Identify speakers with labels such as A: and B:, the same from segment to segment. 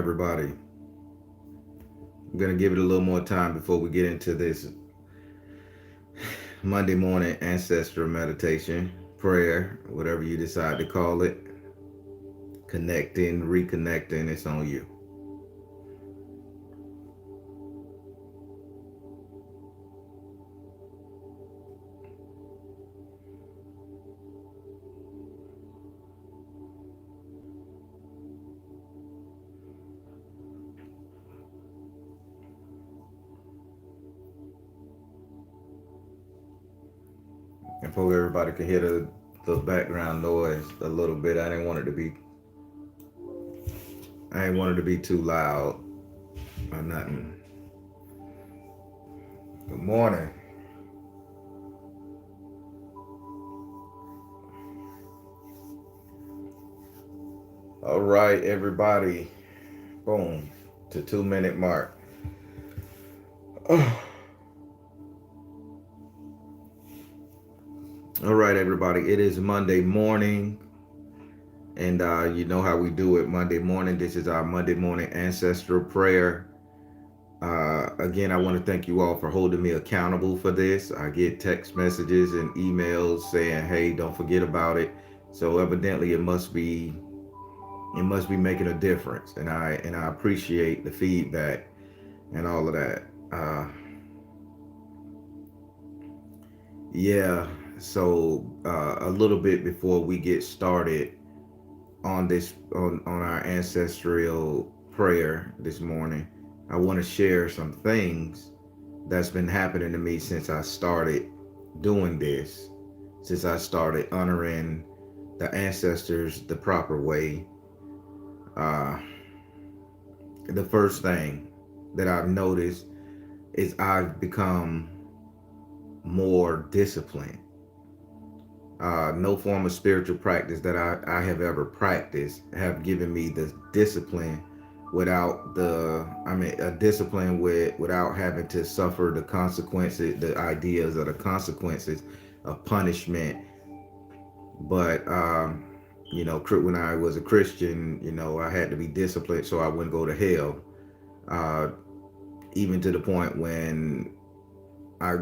A: everybody. I'm going to give it a little more time before we get into this Monday morning ancestral meditation, prayer, whatever you decide to call it. Connecting, reconnecting, it's on you. And for everybody can hear the background noise a little bit. I didn't want it to be too loud or nothing. Good morning. All right, everybody. Boom. To 2 minute mark. All right, everybody. It is Monday morning. And you know how we do it Monday morning. This is our Monday morning ancestral prayer. Again, I want to thank you all for holding me accountable for this. I get text messages and emails saying, "Hey, don't forget about it." So evidently, it must be making a difference, and I appreciate the feedback and all of that. Yeah. So a little bit before we get started on this on our ancestral prayer this morning, I want to share some things that's been happening to me since I started doing this, since I started honoring the ancestors the proper way. Uh, the first thing that I've noticed is I've become more disciplined. No form of spiritual practice that I have ever practiced have given me the discipline a discipline without having to suffer the consequences, the ideas of the consequences of punishment. But, when I was a Christian, I had to be disciplined so I wouldn't go to hell. Uh, Even to the point when I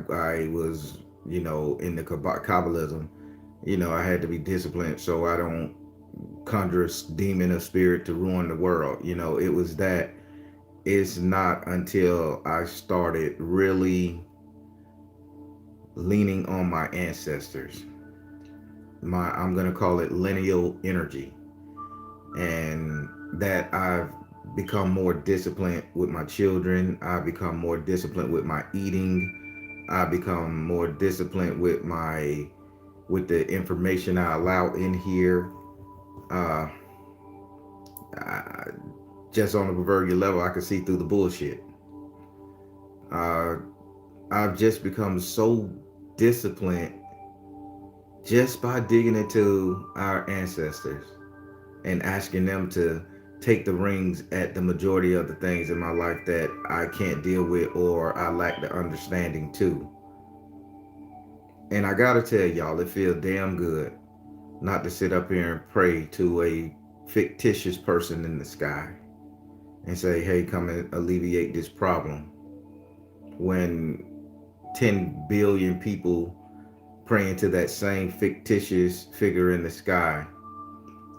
A: was, in the Kabbalism, I had to be disciplined so I don't conjure a demon or spirit to ruin the world. It's not until I started really leaning on my ancestors, I'm going to call it lineal energy, and that I've become more disciplined with my children. I've become more disciplined with my eating. I've become more disciplined with the information I allow in here. Uh, I, just on a proverbial level, I can see through the bullshit. Uh, I've just become so disciplined just by digging into our ancestors and asking them to take the rings at the majority of the things in my life that I can't deal with or I lack the understanding to. And I gotta tell y'all, it feels damn good not to sit up here and pray to a fictitious person in the sky and say, "Hey, come and alleviate this problem," when 10 billion people praying to that same fictitious figure in the sky.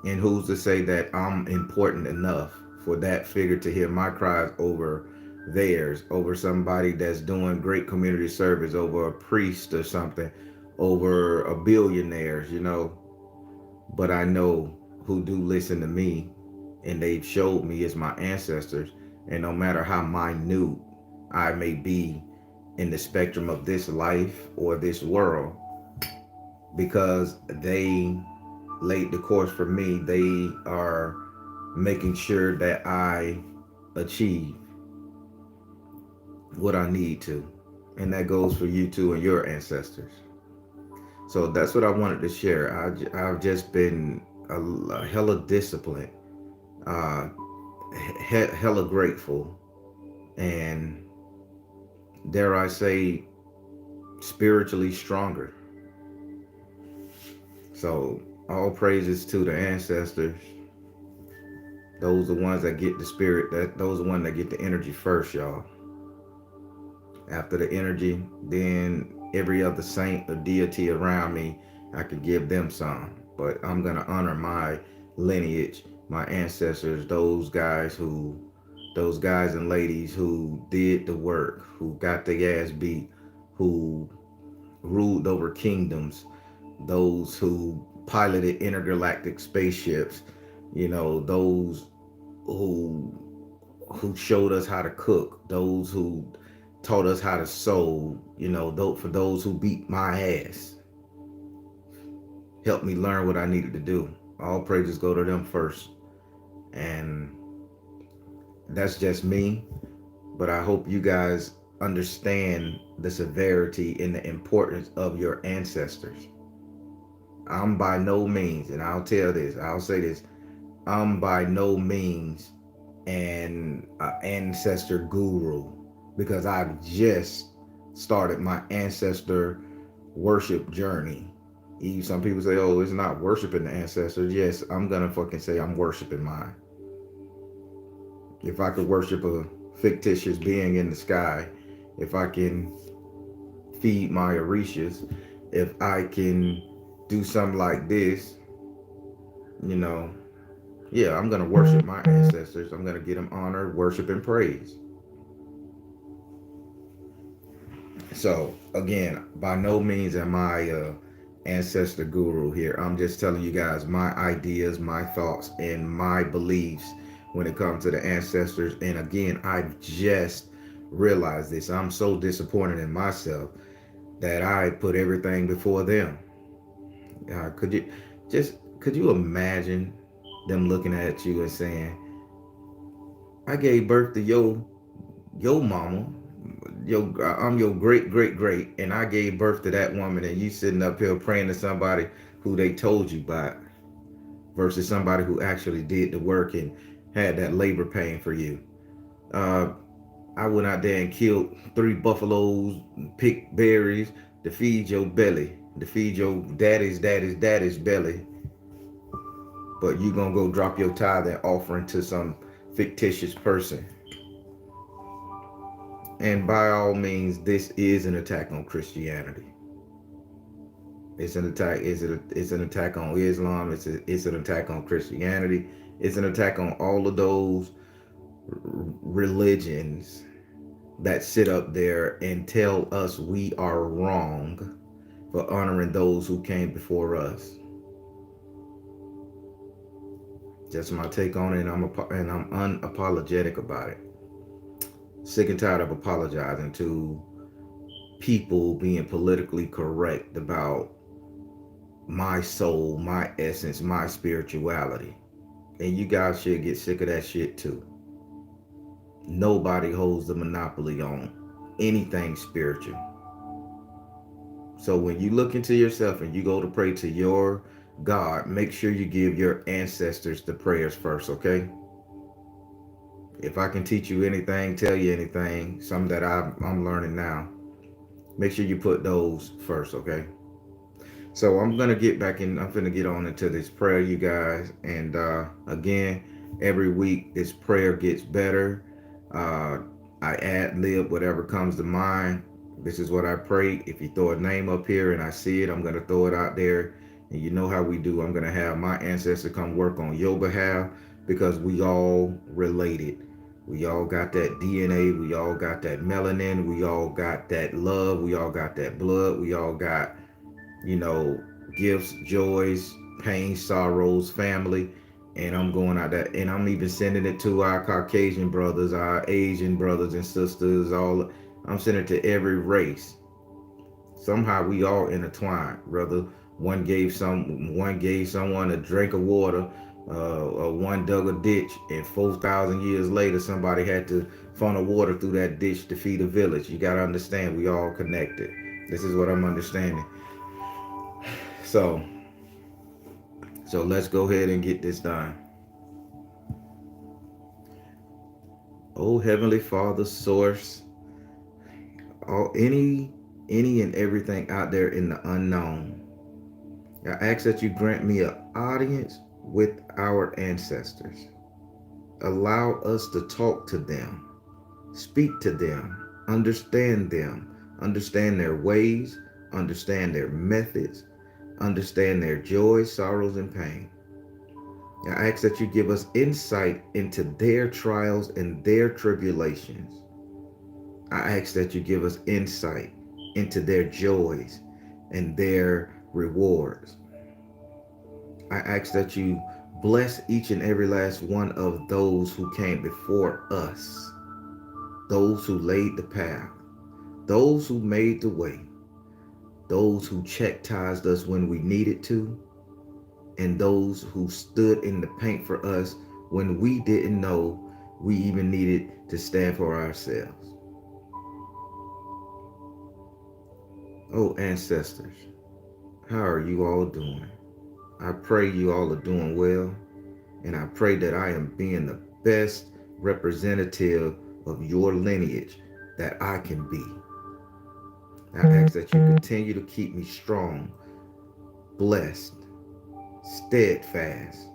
A: And who's to say that I'm important enough for that figure to hear my cries over theirs, over somebody that's doing great community service, over a priest or something, over a billionaires. But I know who do listen to me, and they've showed me as my ancestors. And no matter how minute I may be in the spectrum of this life or this world, because they laid the course for me, they are making sure that I achieve what I need to. And that goes for you too and your ancestors. So that's what I wanted to share. I've just been a hella disciplined, uh, hella grateful, and dare I say, spiritually stronger. So all praises to the ancestors. Those are the ones that get the spirit. Those are the ones that get the energy first, y'all. After the energy, then every other saint or deity around me, I could give them some. But I'm gonna honor my lineage, my ancestors, those guys and ladies who did the work, who got their ass beat, who ruled over kingdoms, those who piloted intergalactic spaceships, those who showed us how to cook, those who taught us how to sew, for those who beat my ass, helped me learn what I needed to do. All praises go to them first. And that's just me, but I hope you guys understand the severity and the importance of your ancestors. I'm by no means, and I'll say this, I'm by no means an ancestor guru, because I've just started my ancestor worship journey. Some people say, oh, it's not worshiping the ancestors. Yes, I'm gonna fucking say I'm worshiping mine. If I could worship a fictitious being in the sky, if I can feed my Orishas, if I can do something like this, yeah, I'm gonna worship my ancestors. I'm gonna get them honor, worship, and praise. So again, by no means am I a ancestor guru here. I'm just telling you guys my ideas, my thoughts, and my beliefs when it comes to the ancestors. And again, I've just realized this. I'm so disappointed in myself that I put everything before them. Could you imagine them looking at you and saying, I gave birth to your mama, I'm your great great great, and I gave birth to that woman, and you sitting up here praying to somebody who they told you about, versus somebody who actually did the work and had that labor pain for you. I went out there and killed 3 buffaloes, picked berries to feed your belly, to feed your daddy's belly, but you gonna go drop your tithe and offering to some fictitious person. And by all means, this is an attack on Christianity. It's an attack. It's an attack on Islam. It's an attack on Christianity. It's an attack on all of those religions that sit up there and tell us we are wrong for honoring those who came before us. Just my take on it, and I'm unapologetic about it. Sick and tired of apologizing to people being politically correct about my soul, my essence, my spirituality. And you guys should get sick of that shit too. Nobody holds the monopoly on anything spiritual. So when you look into yourself and you go to pray to your God, make sure you give your ancestors the prayers first, okay? If I can teach you anything, tell you anything, something that I'm learning now, make sure you put those first, okay? So I'm gonna get back in. I'm gonna get on into this prayer, you guys. And again, every week this prayer gets better. I ad lib whatever comes to mind. This is what I pray. If you throw a name up here and I see it, I'm gonna throw it out there. And you know how we do. I'm gonna have my ancestor come work on your behalf, because we all related. We all got that DNA. We all got that melanin. We all got that love. We all got that blood. We all got, gifts, joys, pain, sorrows, family. And I'm going out there, and I'm even sending it to our Caucasian brothers, our Asian brothers and sisters. I'm sending it to every race. Somehow we all intertwined, brother. One gave someone a drink of water, one dug a ditch, and 4,000 years later, somebody had to funnel water through that ditch to feed a village. You gotta understand, we all connected. This is what I'm understanding. So let's go ahead and get this done. Oh, Heavenly Father, Source, any and everything out there in the unknown, I ask that you grant me an audience with our ancestors. Allow us to talk to them, speak to them, understand their ways, understand their methods, understand their joys, sorrows, and pain. I ask that you give us insight into their trials and their tribulations. I ask that you give us insight into their joys and their rewards. I ask that you bless each and every last one of those who came before us, those who laid the path, those who made the way, those who chastised us when we needed to, and those who stood in the paint for us when we didn't know we even needed to stand for ourselves. Oh, ancestors, how are you all doing? I pray you all are doing well, and I pray that I am being the best representative of your lineage that I can be. I ask that you continue to keep me strong, blessed, steadfast.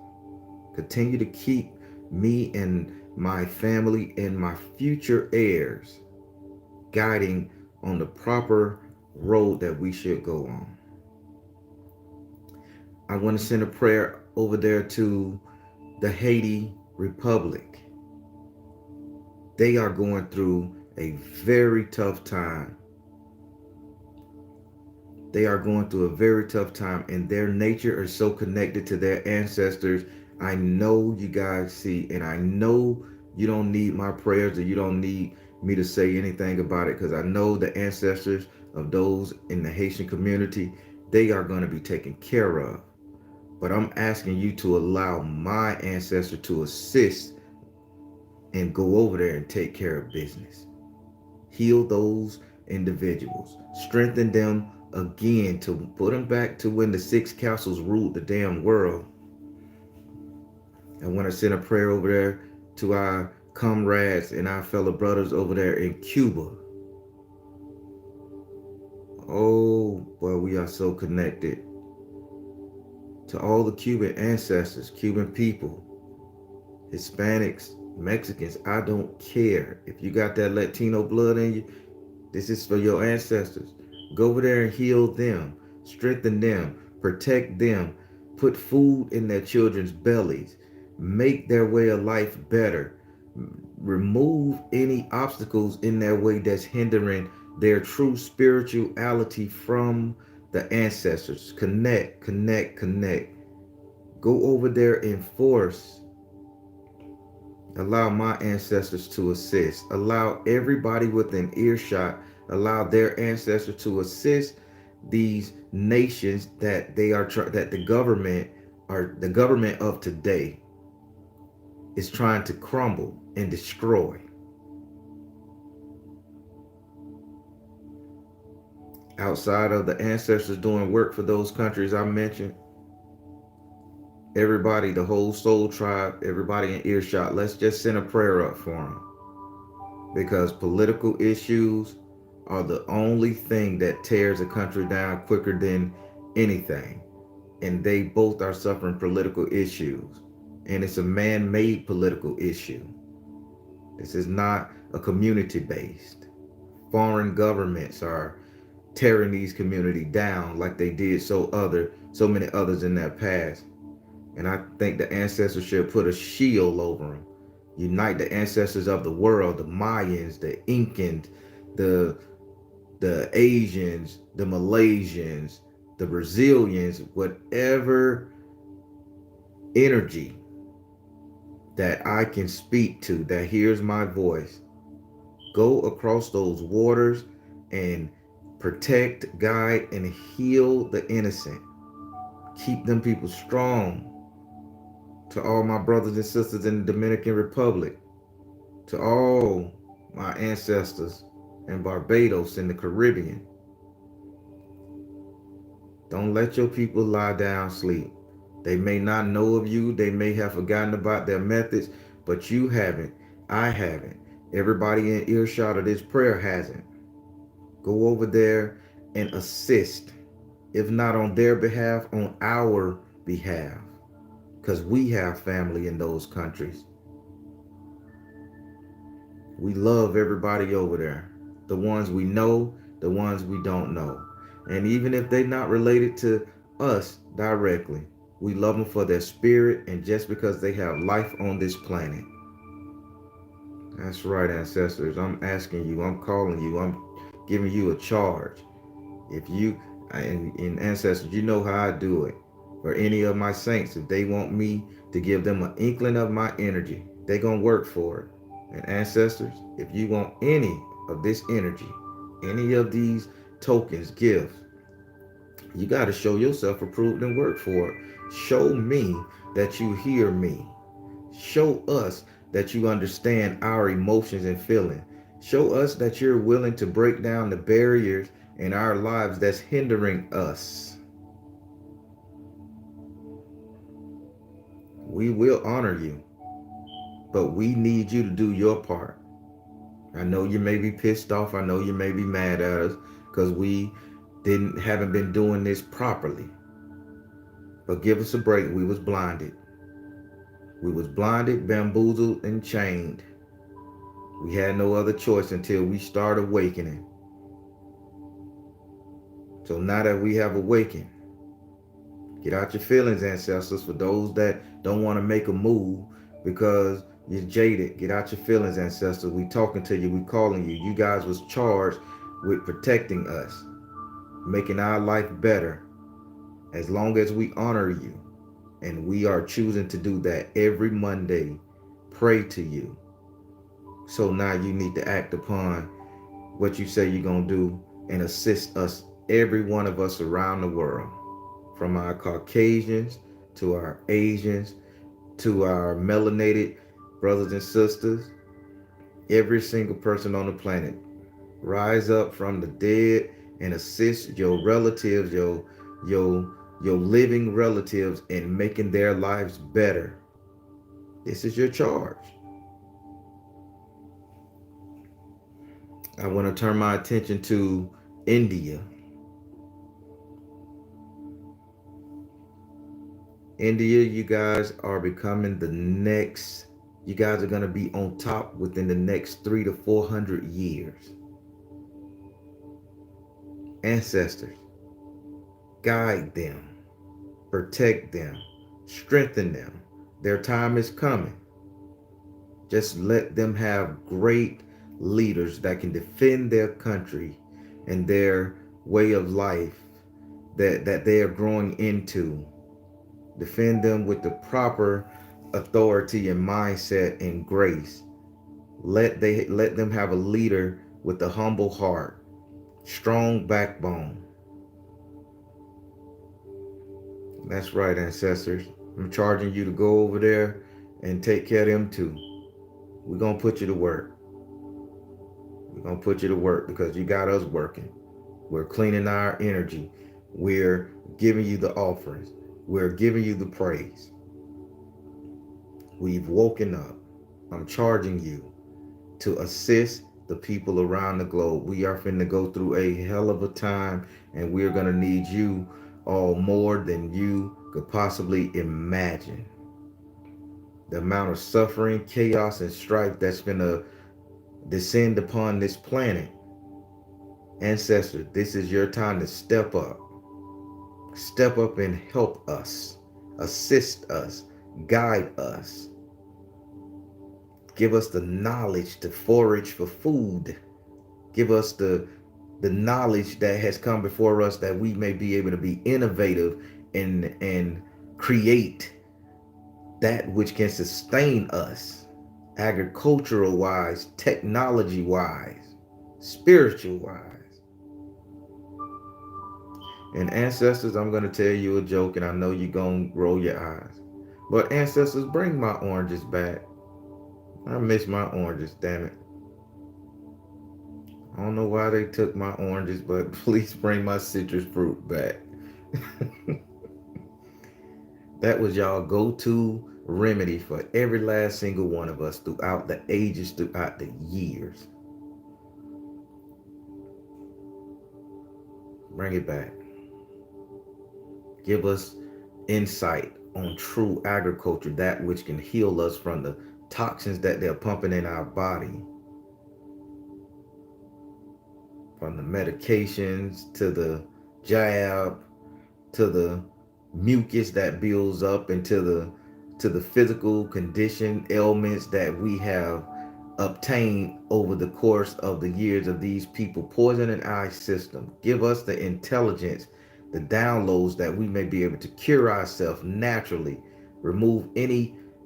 A: Continue to keep me and my family and my future heirs guiding on the proper road that we should go on. I want to send a prayer over there to the Haiti Republic. They are going through a very tough time. They are going through a very tough time, and their nature is so connected to their ancestors. I know you guys see, and I know you don't need my prayers, or you don't need me to say anything about it, because I know the ancestors of those in the Haitian community, they are going to be taken care of. But I'm asking you to allow my ancestor to assist and go over there and take care of business. Heal those individuals. Strengthen them again to put them back to when the six castles ruled the damn world. I want to send a prayer over there to our comrades and our fellow brothers over there in Cuba. Oh, boy, we are so connected. To all the Cuban ancestors, Cuban people, Hispanics, Mexicans, I don't care. If you got that Latino blood in you, this is for your ancestors. Go over there and heal them, strengthen them, protect them, put food in their children's bellies, make their way of life better, remove any obstacles in their way that's hindering their true spirituality from the ancestors. Connect, connect, connect. Go over there and force. Allow my ancestors to assist. Allow everybody within earshot, allow their ancestors to assist these nations that they are that the government of today is trying to crumble and destroy. Outside of the ancestors doing work for those countries I mentioned, everybody, the whole soul tribe, everybody in earshot, let's just send a prayer up for them. Because political issues are the only thing that tears a country down quicker than anything. And they both are suffering political issues. And it's a man-made political issue. This is not a community-based. Foreign governments are tearing these communities down like they did so many others in their past. And I think the ancestors should put a shield over them. Unite the ancestors of the world, the Mayans, the Incans, the Asians, the Malaysians, the Brazilians, whatever energy that I can speak to, that hears my voice, go across those waters and protect, guide, and heal the innocent. Keep them people strong. To all my brothers and sisters in the Dominican Republic, to all my ancestors in Barbados in the Caribbean, don't let your people lie down, sleep. They may not know of you, they may have forgotten about their methods, but you haven't, I haven't. Everybody in earshot of this prayer hasn't. Go over there and assist, if not on their behalf, on our behalf. Because we have family in those countries. We love everybody over there. The ones we know, the ones we don't know. And even if they're not related to us directly, we love them for their spirit and just because they have life on this planet. That's right, ancestors. I'm asking you, I'm calling you, I'm giving you a charge. If you, and ancestors, you know how I do it. For any of my saints, if they want me to give them an inkling of my energy, they going to work for it. And ancestors, if you want any of this energy, any of these tokens, gifts, you got to show yourself approved and work for it. Show me that you hear me. Show us that you understand our emotions and feelings. Show us that you're willing to break down the barriers in our lives that's hindering us. We will honor you, but we need you to do your part. I know you may be pissed off. I know you may be mad at us because we haven't been doing this properly. But give us a break. We was blinded. We was blinded, bamboozled, and chained. We had no other choice until we started awakening. So now that we have awakened, get out your feelings, ancestors. For those that don't want to make a move because you're jaded, get out your feelings, ancestors. We talking to you. We calling you. You guys was charged with protecting us, making our life better. As long as we honor you, and we are choosing to do that every Monday, pray to you. So now you need to act upon what you say you're going to do and assist us, every one of us around the world, from our Caucasians to our Asians to our melanated brothers and sisters, every single person on the planet. Rise up from the dead and assist your relatives, your living relatives in making their lives better. This is your charge. I want to turn my attention to India. India, you guys are becoming the next, you guys are going to be on top within the next 300 to 400 years. Ancestors, guide them, protect them, strengthen them. Their time is coming. Just let them have great leaders that can defend their country and their way of life that they are growing into. Defend them with the proper authority and mindset and grace. Let them have a leader with a humble heart, strong backbone. That's right, ancestors. I'm charging you to go over there and take care of them too. We're going to put you to work. We're going to put you to work because you got us working. We're cleaning our energy. We're giving you the offerings. We're giving you the praise. We've woken up. I'm charging you to assist the people around the globe. We are finna go through a hell of a time, and we're going to need you all more than you could possibly imagine. The amount of suffering, chaos, and strife that's going to descend upon this planet. Ancestors, this is your time to step up. Step up and help us, assist us, guide us. Give us the knowledge to forage for food. Give us the knowledge that has come before us that we may be able to be innovative and create that which can sustain us, agricultural wise, technology wise, spiritual wise. And ancestors, I'm going to tell you a joke, and I know you're going to roll your eyes. But ancestors, bring my oranges back. I miss my oranges, damn it. I don't know why they took my oranges, but please bring my citrus fruit back. That was y'all go-to remedy for every last single one of us throughout the ages, throughout the years. Bring it back. Give us insight on true agriculture, that which can heal us from the toxins that they're pumping in our body. from the medications to the jab to the mucus that builds up into the physical condition ailments that we have obtained over the course of the years of these people poisoning our system. Give us the intelligence, the downloads that we may be able to cure ourselves naturally,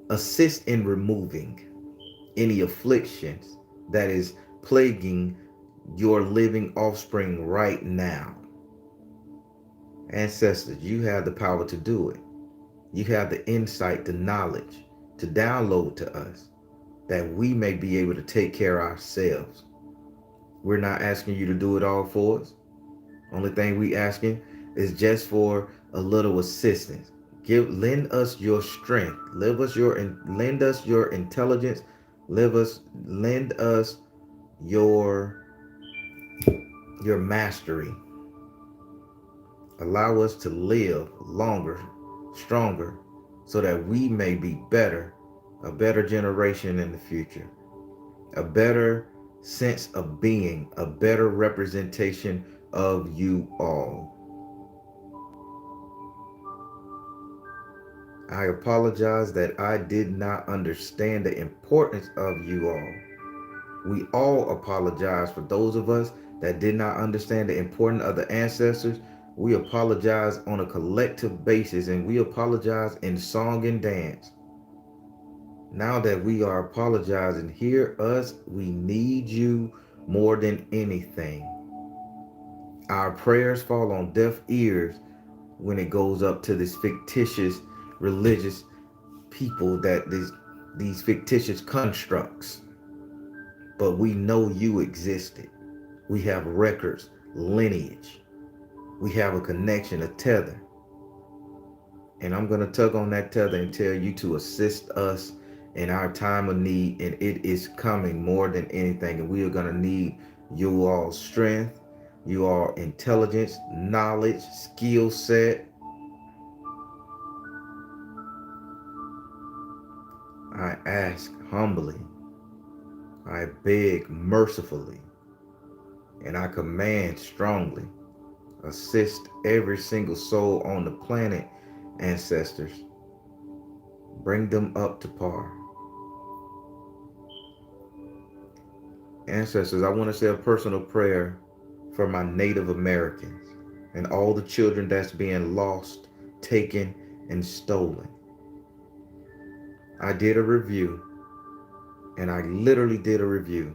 A: assist in removing any afflictions that is plaguing your living offspring right now. Ancestors, you have the power to do it. You have the insight, the knowledge to download to us that we may be able to take care of ourselves. We're not asking you to do it all for us. Only thing we asking is just for a little assistance. Lend us your strength. Lend us your intelligence. Lend us your mastery. Allow us to live longer, stronger, so that we may be better, a better generation in the future, a better sense of being, a better representation of you all. I apologize that I did not understand the importance of you all. We all apologize for those of us that did not understand the importance of the ancestors. We apologize on a collective basis, and we apologize in song and dance. Now that we are apologizing, hear us. We need you more than anything. Our prayers fall on deaf ears when it goes up to this fictitious religious people, that these fictitious constructs. But we know you existed. We have records, lineage. We have a connection, a tether. And I'm going to tug on that tether and tell you to assist us in our time of need. And it is coming more than anything. And we are going to need you all strength, you all intelligence, knowledge, skill set. I ask humbly. I beg mercifully. And I command strongly. Assist every single soul on the planet, ancestors. Bring them up to par. Ancestors, I want to say a personal prayer for my Native Americans and all the children that's being lost, taken, and stolen. I did a review, and I literally did a review.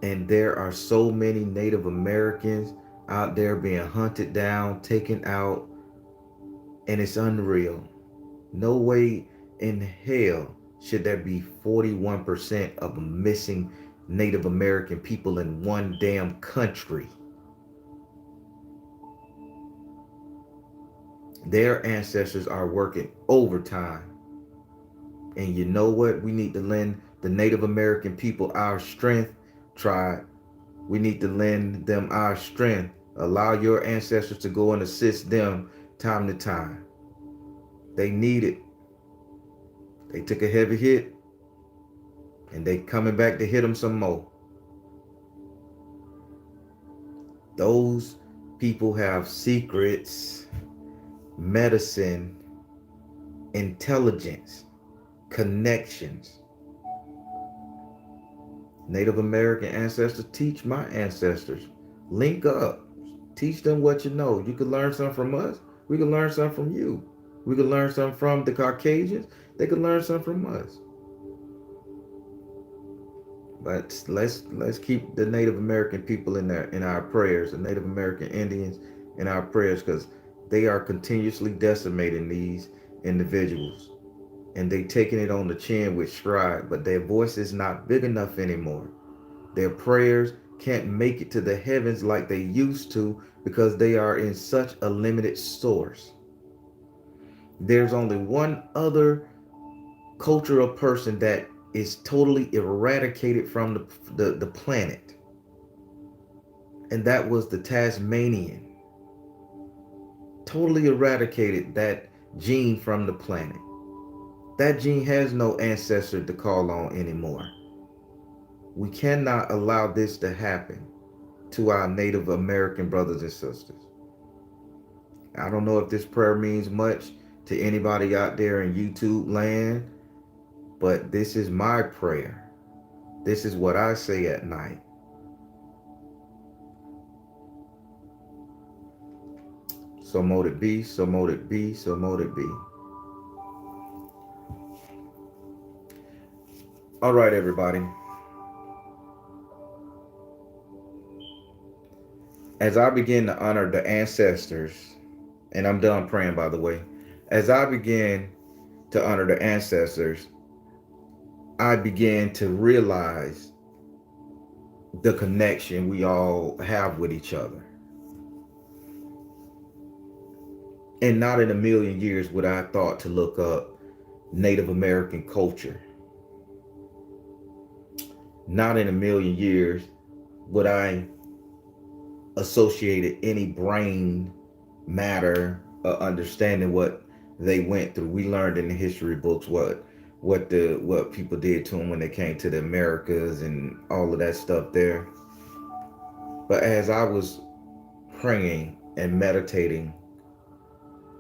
A: And there are so many Native Americans out there being hunted down, taken out, and it's unreal. No way in hell should there be 41% of missing Native American people in one damn country. Their ancestors are working overtime. And you know what? We need to lend the Native American people our strength, tribe. We need to lend them our strength. Allow your ancestors to go and assist them time to time. They need it. They took a heavy hit, and they coming back to hit them some more. Those people have secrets, medicine, intelligence, connections. Native American ancestors, teach my ancestors. Link up. Teach them what you know. You can learn something from us. We can learn something from you. We can learn something from the Caucasians. They can learn something from us. But let's keep the Native American people in our prayers, the Native American Indians in our prayers, because they are continuously decimating these individuals. And they taking it on the chin with stride, but their voice is not big enough anymore. Their prayers can't make it to the heavens like they used to, because they are in such a limited source. There's only one other cultural person that is totally eradicated from the planet, and that was the Tasmanian. Totally eradicated that gene from the planet. That gene has no ancestor to call on anymore. We cannot allow this to happen. to our Native American brothers and sisters. I don't know if this prayer means much to anybody out there in YouTube land, but this is my prayer. This is what I say at night. So mote it be, so mote it be, so mote it be. All right, everybody. As I begin to honor the ancestors, and I'm done praying, by the way. As I begin to honor the ancestors, I began to realize the connection we all have with each other. And not in a million years would I have thought to look up Native American culture. Not in a million years would I associate any brain matter understanding what they went through. We learned in the history books what people did to them when they came to the Americas and all of that stuff there. But as I was praying and meditating,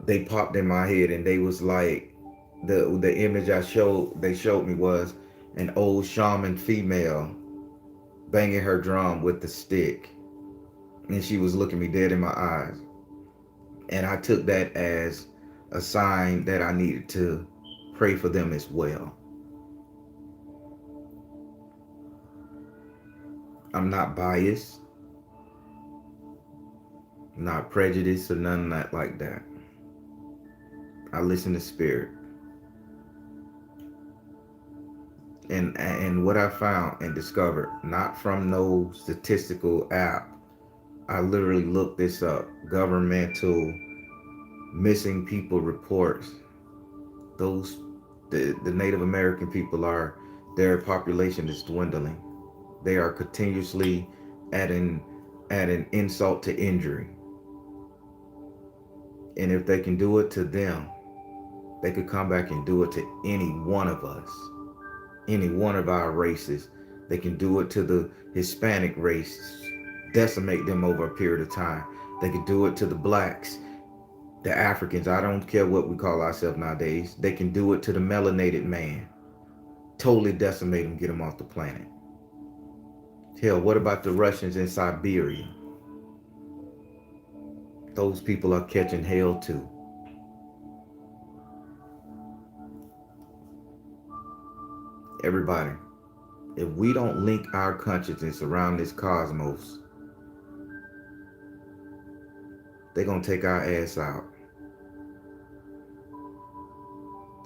A: they popped in my head, and they was like, the image they showed me was an old shaman female banging her drum with the stick, and she was looking me dead in my eyes. And I took that as a sign that I needed to pray for them as well. I'm not biased, not prejudiced, or none of that like that. I listen to spirit. And what I found and discovered, not from no statistical app, I literally looked this up. Governmental missing people reports. The Native American people their population is dwindling. They are continuously adding insult to injury. And if they can do it to them, they could come back and do it to any one of us, any one of our races. They can do it to the Hispanic race, decimate them over a period of time. They could do it to the blacks, the Africans. I don't care what we call ourselves nowadays. They can do it to the melanated man. Totally decimate them, get them off the planet. Hell, what about the Russians in Siberia? Those people are catching hell too. Everybody, if we don't link our consciousness around this cosmos, they're going to take our ass out.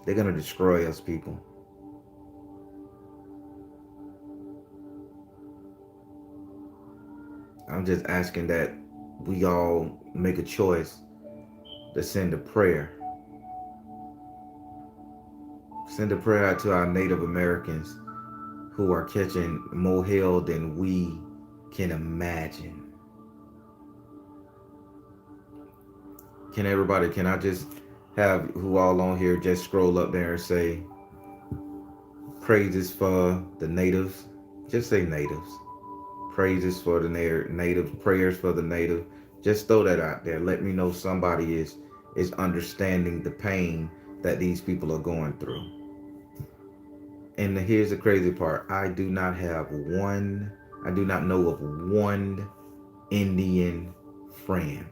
A: They're going to destroy us, people. I'm just asking that we all make a choice to send a prayer. Send a prayer out to our Native Americans who are catching more hell than we can imagine. Can I just have who all on here just scroll up there and say praises for the natives? Just say natives. Praises for the native, prayers for the native. Just throw that out there. Let me know somebody is understanding the pain that these people are going through. And here's the crazy part. I do not know of one Indian friend.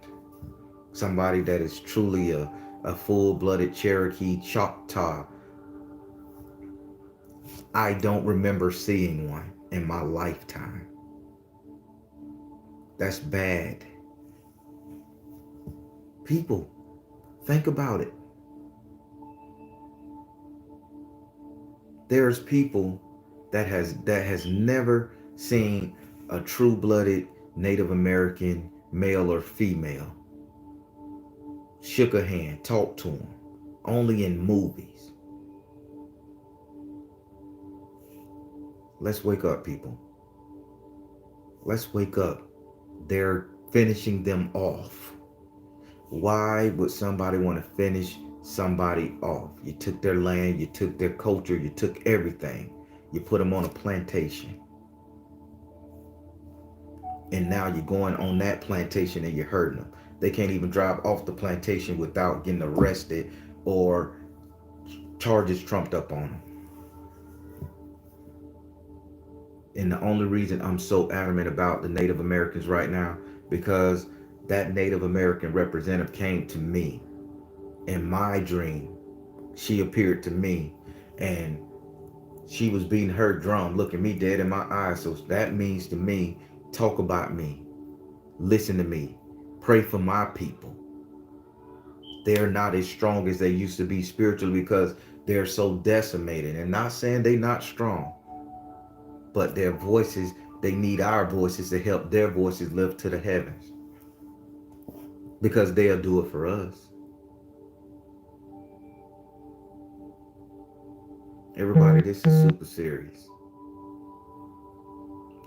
A: Somebody that is truly a full-blooded Cherokee Choctaw. I don't remember seeing one in my lifetime. That's bad. People, think about it. There's people that has never seen a true-blooded Native American male or female. Shook a hand, talked to him, only in movies. Let's wake up, people. Let's wake up. They're finishing them off. Why would somebody want to finish somebody off? You took their land, you took their culture, you took everything. You put them on a plantation. And now you're going on that plantation and you're hurting them. They can't even drive off the plantation without getting arrested or charges trumped up on them. And the only reason I'm so adamant about the Native Americans right now, because that Native American representative came to me in my dream. She appeared to me and she was beating her drum, looking me dead in my eyes. So that means to me, talk about me, listen to me, pray for my people. They're not as strong as they used to be spiritually because they're so decimated. And not saying they're not strong, but their voices, they need our voices to help their voices lift to the heavens, because they'll do it for us. Everybody, this is super serious.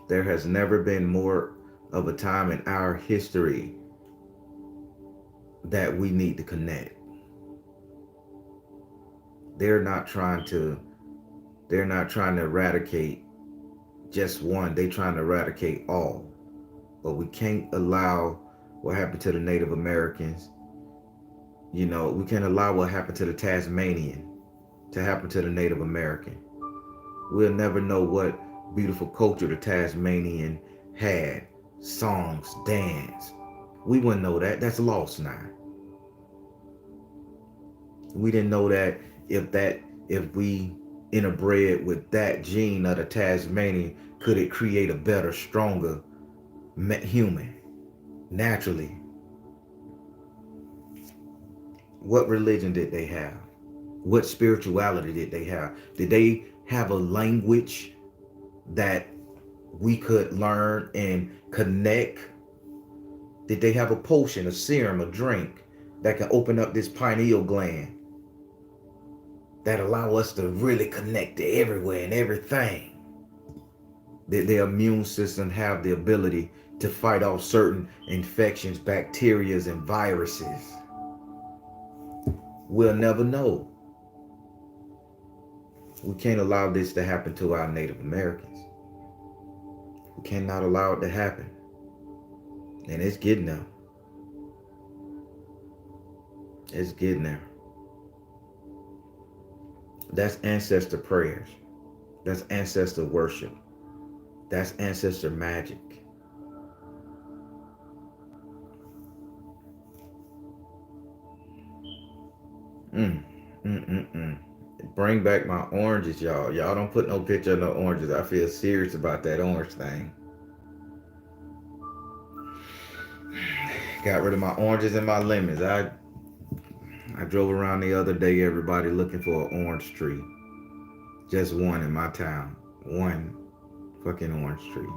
A: There has never been more of a time in our history that we need to connect. They're not trying to eradicate just one. They're trying to eradicate all. But we can't allow what happened to the Native Americans. We can't allow what happened to the Tasmanian to happen to the Native American. We'll never know what beautiful culture the Tasmanian had. Songs, dance. We wouldn't know that. That's lost now. We didn't know that if we interbred with that gene of the Tasmanian, could it create a better, stronger human naturally? What religion did they have? What spirituality did they have? Did they have a language that we could learn and connect? Did they have a potion, a serum, a drink that can open up this pineal gland that allow us to really connect to everywhere and everything? Did their immune system have the ability to fight off certain infections, bacteria, and viruses? We'll never know. We can't allow this to happen to our Native Americans. We cannot allow it to happen. And it's getting there. It's getting there. That's ancestor prayers. That's ancestor worship. That's ancestor magic. Bring back my oranges, y'all. Y'all don't put no picture of no oranges. I feel serious about that orange thing. Got rid of my oranges and my lemons. I drove around the other day, everybody looking for an orange tree. Just one in my town. One fucking orange tree.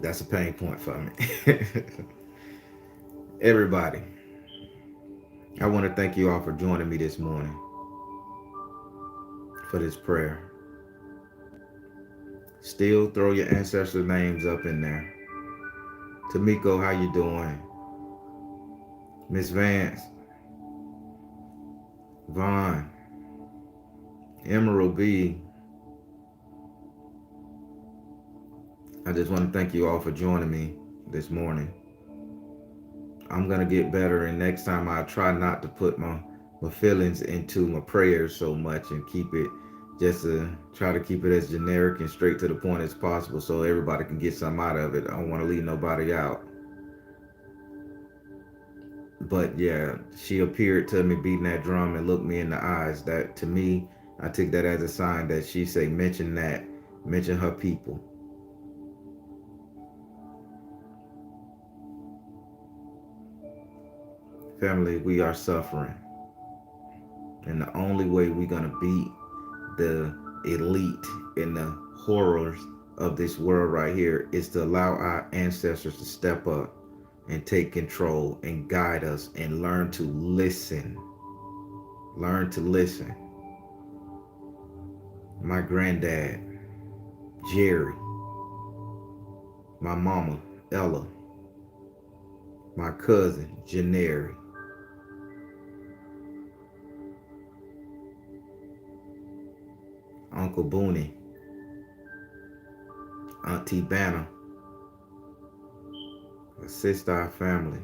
A: That's a pain point for me. Everybody, I want to thank you all for joining me this morning for this prayer. Still throw your ancestors' names up in there. Tamiko, how you doing? Miss Vance, Vaughn, Emerald B. I just want to thank you all for joining me this morning. I'm going to get better, and next time I try not to put my feelings into my prayers so much and keep it just to try to keep it as generic and straight to the point as possible so everybody can get something out of it. I don't want to leave nobody out. But yeah, she appeared to me beating that drum and looked me in the eyes. That, to me, I took that as a sign that she say, mention her people. Family, we are suffering. And the only way we're going to beat the elite and the horrors of this world right here is to allow our ancestors to step up and take control and guide us and learn to listen. Learn to listen. My granddad, Jerry. My mama, Ella. My cousin, Janeri. Uncle Uncle Booney, Auntie Banner. Assist our family.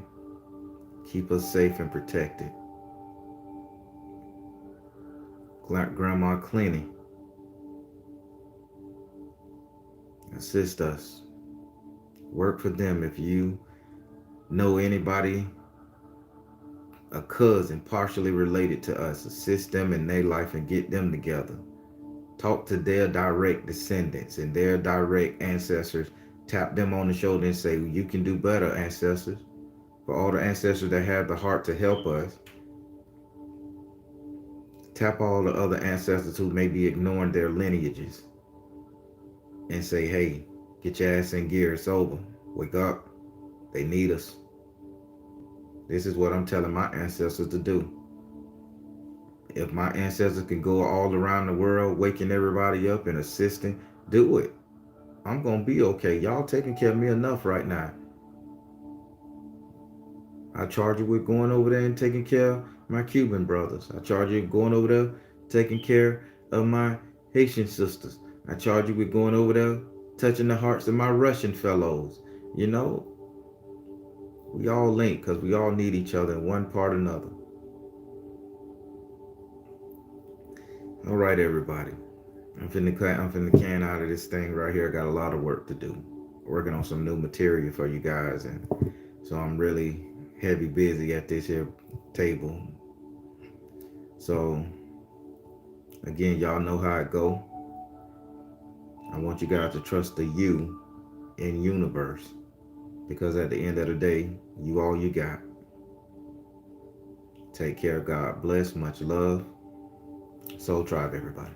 A: Keep us safe and protected. Grandma Clenny, assist us. Work for them. If you know anybody, a cousin partially related to us, assist them in their life and get them together. Talk to their direct descendants and their direct ancestors. Tap them on the shoulder and say, you can do better, ancestors. For all the ancestors that have the heart to help us, tap all the other ancestors who may be ignoring their lineages and say, hey, get your ass in gear. It's over. Wake up. They need us. This is what I'm telling my ancestors to do. If my ancestors can go all around the world waking everybody up and assisting, do it. I'm going to be okay. Y'all taking care of me enough right now. I charge you with going over there and taking care of my Cuban brothers. I charge you with going over there taking care of my Haitian sisters. I charge you with going over there touching the hearts of my Russian fellows. You know, we all link because we all need each other in one part or another. All right, everybody. I'm finna can out of this thing right here. I got a lot of work to do. Working on some new material for you guys, and so I'm really heavy busy at this here table. So again, y'all know how it go. I want you guys to trust the you in universe, because at the end of the day, you all you got. Take care. God bless. Much love. Soul Tribe, everybody.